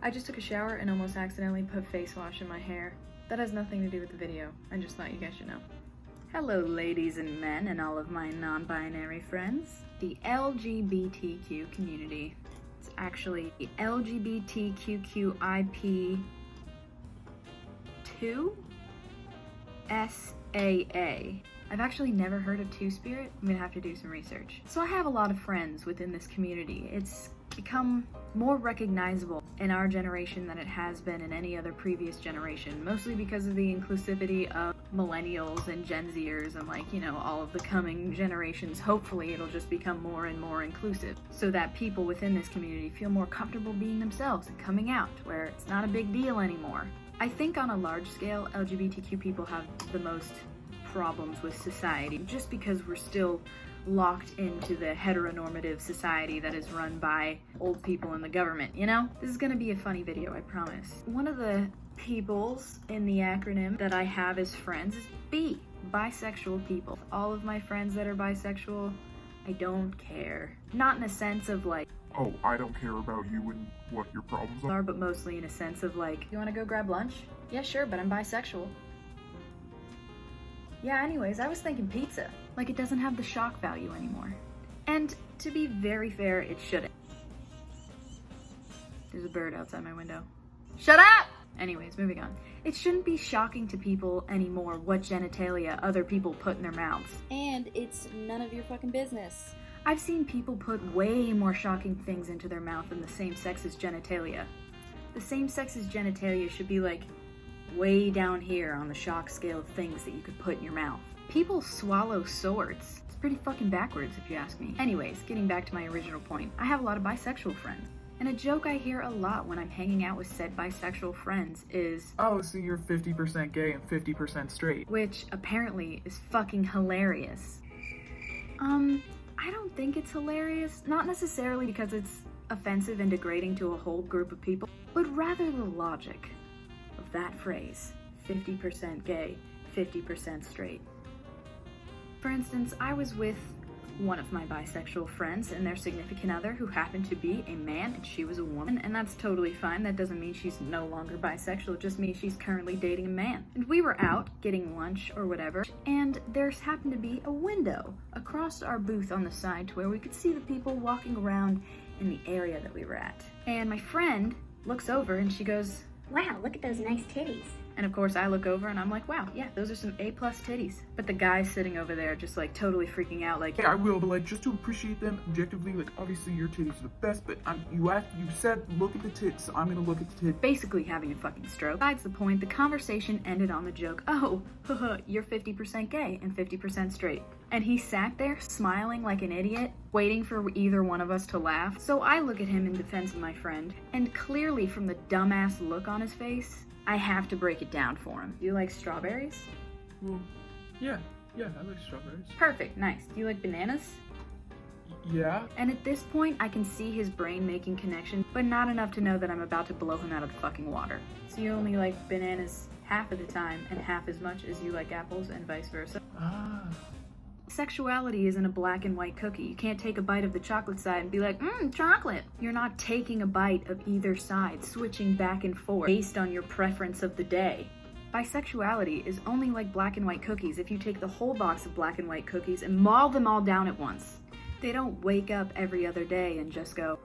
I just took a shower and almost accidentally put face wash in my hair. That has nothing to do with the video. I just thought you guys should know. Hello ladies and men and all of my non-binary friends. The LGBTQ community. It's actually the LGBTQIP2 SAA. I've actually never heard of Two-Spirit. I'm gonna have to do some research. So I have a lot of friends within this community. It's become more recognizable in our generation than it has been in any other previous generation, mostly because of the inclusivity of millennials and Gen Zers and all of the coming generations. Hopefully it'll just become more and more inclusive so that people within this community feel more comfortable being themselves and coming out, where it's not a big deal anymore. I think on a large scale, LGBTQ people have the most problems with society just because we're still locked into the heteronormative society that is run by old people in the government, This is gonna be a funny video, I promise. One of the peoples in the acronym that I have as friends is B, bisexual people. All of my friends that are bisexual, I don't care. Not in a sense of oh, I don't care about you and what your problems are, but mostly in a sense of you wanna go grab lunch? Yeah, sure, but I'm bisexual. Yeah, anyways, I was thinking pizza. It doesn't have the shock value anymore. And to be very fair, it shouldn't. There's a bird outside my window. Shut up! Anyways, moving on. It shouldn't be shocking to people anymore what genitalia other people put in their mouths. And it's none of your fucking business. I've seen people put way more shocking things into their mouth than the same sex's genitalia. The same sex's genitalia should be way down here on the shock scale of things that you could put in your mouth. People swallow swords. It's pretty fucking backwards if you ask me. Anyways, getting back to my original point, I have a lot of bisexual friends. And a joke I hear a lot when I'm hanging out with said bisexual friends is, oh, so you're 50% gay and 50% straight. Which apparently is fucking hilarious. I don't think it's hilarious, not necessarily because it's offensive and degrading to a whole group of people, but rather the logic of that phrase, 50% gay, 50% straight. For instance, I was with one of my bisexual friends and their significant other who happened to be a man and she was a woman, and that's totally fine. That doesn't mean she's no longer bisexual, it just means she's currently dating a man. And we were out getting lunch or whatever, and there's happened to be a window across our booth on the side to where we could see the people walking around in the area that we were at. And my friend looks over and she goes, "Wow, look at those nice titties." And of course I look over and I'm like, wow, yeah, those are some A+ titties. But the guy's sitting over there just totally freaking out yeah, I will, but just to appreciate them objectively, obviously your titties are the best, but you said look at the tits, so I'm gonna look at the tits. Basically having a fucking stroke. Besides the point, the conversation ended on the joke, oh, you're 50% gay and 50% straight. And he sat there smiling like an idiot, waiting for either one of us to laugh. So I look at him in defense of my friend, and clearly from the dumbass look on his face, I have to break it down for him. Do you like strawberries? Well, yeah, I like strawberries. Perfect, nice. Do you like bananas? Yeah. And at this point, I can see his brain making connections, but not enough to know that I'm about to blow him out of the fucking water. So you only like bananas half of the time and half as much as you like apples and vice versa. Ah. Sexuality isn't a black and white cookie. You can't take a bite of the chocolate side and be like, chocolate. You're not taking a bite of either side, switching back and forth based on your preference of the day. Bisexuality is only like black and white cookies if you take the whole box of black and white cookies and maul them all down at once. They don't wake up every other day and just go,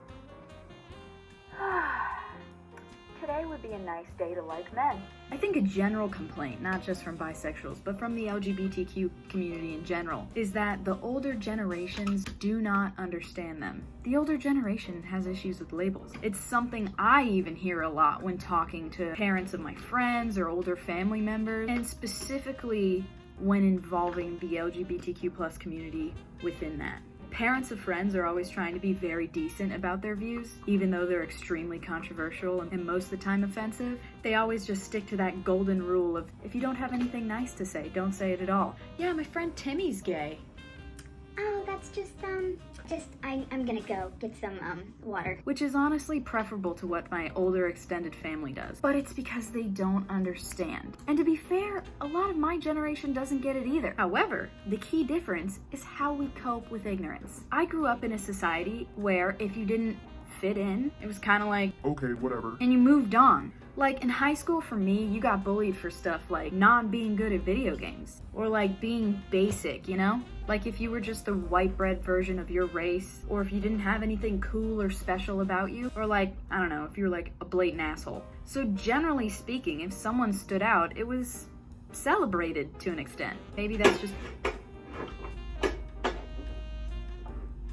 today would be a nice day to like men. I think a general complaint, not just from bisexuals, but from the LGBTQ community in general, is that the older generations do not understand them. The older generation has issues with labels. It's something I even hear a lot when talking to parents of my friends or older family members, and specifically when involving the LGBTQ+ community within that. Parents of friends are always trying to be very decent about their views, even though they're extremely controversial and most of the time offensive. They always just stick to that golden rule of, if you don't have anything nice to say, don't say it at all. Yeah, my friend Timmy's gay. Oh, that's just, I'm gonna go get some, water. Which is honestly preferable to what my older extended family does. But it's because they don't understand. And to be fair, a lot of my generation doesn't get it either. However, the key difference is how we cope with ignorance. I grew up in a society where if you didn't fit in. It was kind of like, Okay, whatever. and you moved on. Like in high school for me, you got bullied for stuff like not being good at video games or like being basic, you know? Like if you were just the white bread version of your race, or if you didn't have anything cool or special about you, or like, I don't know, if you were like a blatant asshole. So generally speaking, if someone stood out, it was celebrated to an extent. Maybe that's just...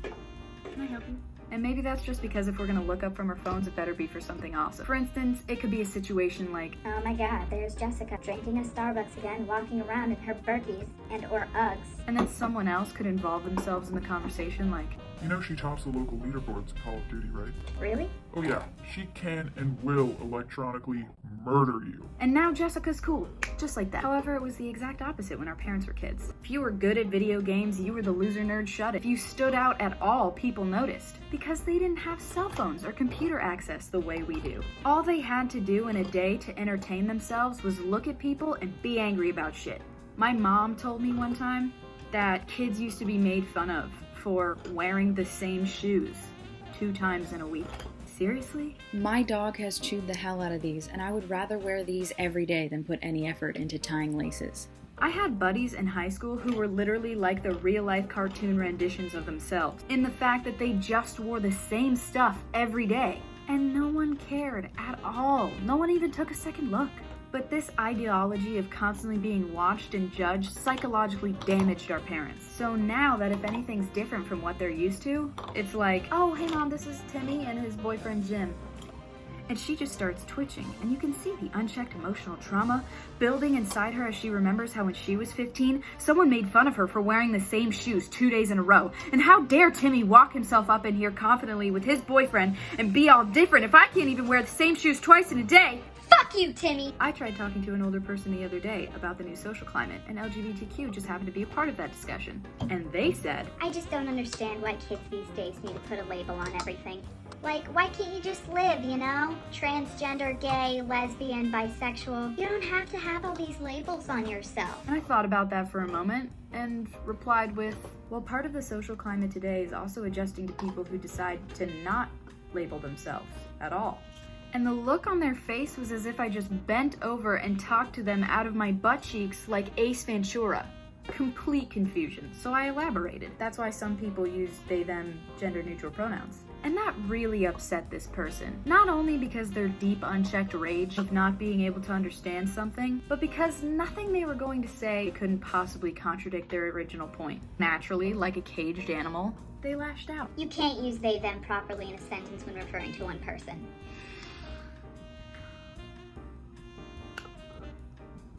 Can I help you? And maybe that's just because if we're gonna look up from our phones, it better be for something awesome. For instance, it could be a situation like, Oh my god, there's Jessica drinking at Starbucks again, walking around in her Birkies and or Uggs. and then someone else could involve themselves in the conversation like, You know she tops the local leaderboards in Call of Duty, right? Really? Oh yeah, she can and will electronically murder you. and now Jessica's cool, just like that. However, it was the exact opposite when our parents were kids. If you were good at video games, you were the loser nerd shut. If you stood out at all, people noticed. Because they didn't have cell phones or computer access the way we do. All they had to do in a day to entertain themselves was look at people and be angry about shit. My mom told me one time that kids used to be made fun of for wearing the same shoes 2 times in a week. Seriously? My dog has chewed the hell out of these, and I would rather wear these every day than put any effort into tying laces. I had buddies in high school who were literally like the real-life cartoon renditions of themselves, in the fact that they just wore the same stuff every day. And no one cared at all. No one even took a second look. But this ideology of constantly being watched and judged psychologically damaged our parents. So now that if anything's different from what they're used to, it's like, oh, hey mom, this is Timmy and his boyfriend Jim. And she just starts twitching, and you can see the unchecked emotional trauma building inside her as she remembers how when she was 15, someone made fun of her for wearing the same shoes 2 days in a row. And how dare Timmy walk himself up in here confidently with his boyfriend and be all different if I can't even wear the same shoes twice in a day? Fuck you, Timmy! I tried talking to an older person the other day about the new social climate, and LGBTQ just happened to be a part of that discussion. And they said, I just don't understand why kids these days need to put a label on everything. Like, why can't you just live, you know? Transgender, gay, lesbian, bisexual. You don't have to have all these labels on yourself. and I thought about that for a moment and replied with, well, part of the social climate today is also adjusting to people who decide to not label themselves at all. And the look on their face was as if I just bent over and talked to them out of my butt cheeks like Ace Ventura. Complete confusion. So I elaborated. That's why some people use they, them, gender-neutral pronouns. And that really upset this person. Not only because their deep, unchecked rage of not being able to understand something, but because nothing they were going to say couldn't possibly contradict their original point. Naturally, like a caged animal, they lashed out. You can't use they, them properly in a sentence when referring to one person.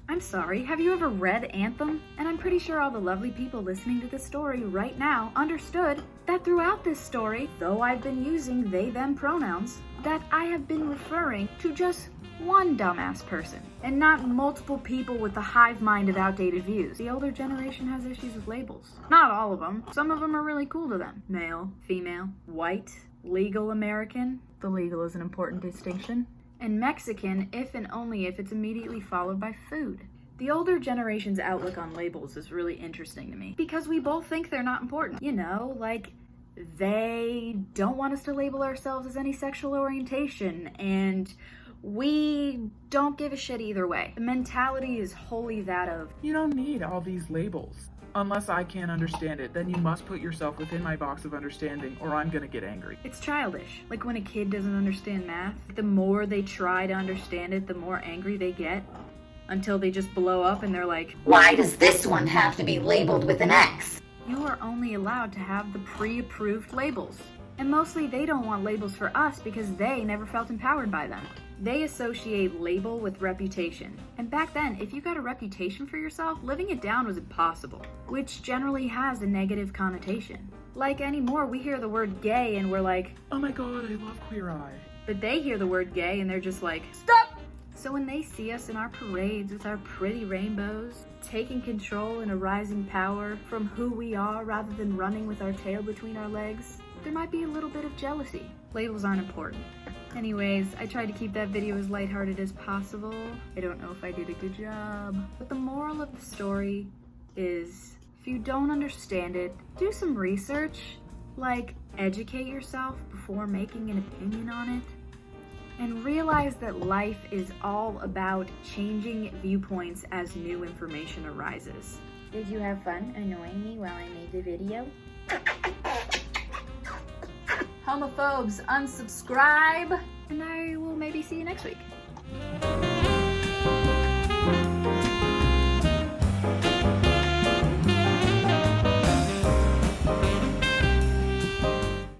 I'm sorry, have you ever read Anthem? And I'm pretty sure all the lovely people listening to this story right now understood that throughout this story, though I've been using they, them pronouns, that I have been referring to just one dumbass person, and not multiple people with the hive mind of outdated views. The older generation has issues with labels. Not all of them. Some of them are really cool to them. Male, female, white, legal American. The legal is an important distinction. And Mexican if and only if it's immediately followed by food. The older generation's outlook on labels is really interesting to me because we both think they're not important. You know, like they don't want us to label ourselves as any sexual orientation, and we don't give a shit either way. The mentality is wholly that of, You don't need all these labels. Unless I can't understand it, then you must put yourself within my box of understanding, or I'm gonna get angry. it's childish. Like when a kid doesn't understand math, the more they try to understand it, the more angry they get, until they just blow up and they're like, Why does this one have to be labeled with an X? you are only allowed to have the pre-approved labels. And mostly they don't want labels for us because they never felt empowered by them. They associate label with reputation. And back then, if you got a reputation for yourself, living it down was impossible, which generally has a negative connotation. Like anymore, we hear the word gay and we're like, Oh my god, I love Queer Eye. but they hear the word gay and they're just like, stop! So when they see us in our parades with our pretty rainbows, taking control in a rising power from who we are rather than running with our tail between our legs, there might be a little bit of jealousy. Labels aren't important. Anyways, I tried to keep that video as lighthearted as possible. I don't know if I did a good job. But the moral of the story is, if you don't understand it, do some research Like, educate yourself before making an opinion on it. And realize that life is all about changing viewpoints as new information arises. Did you have fun annoying me while I made the video? Homophobes, unsubscribe! And I will maybe see you next week.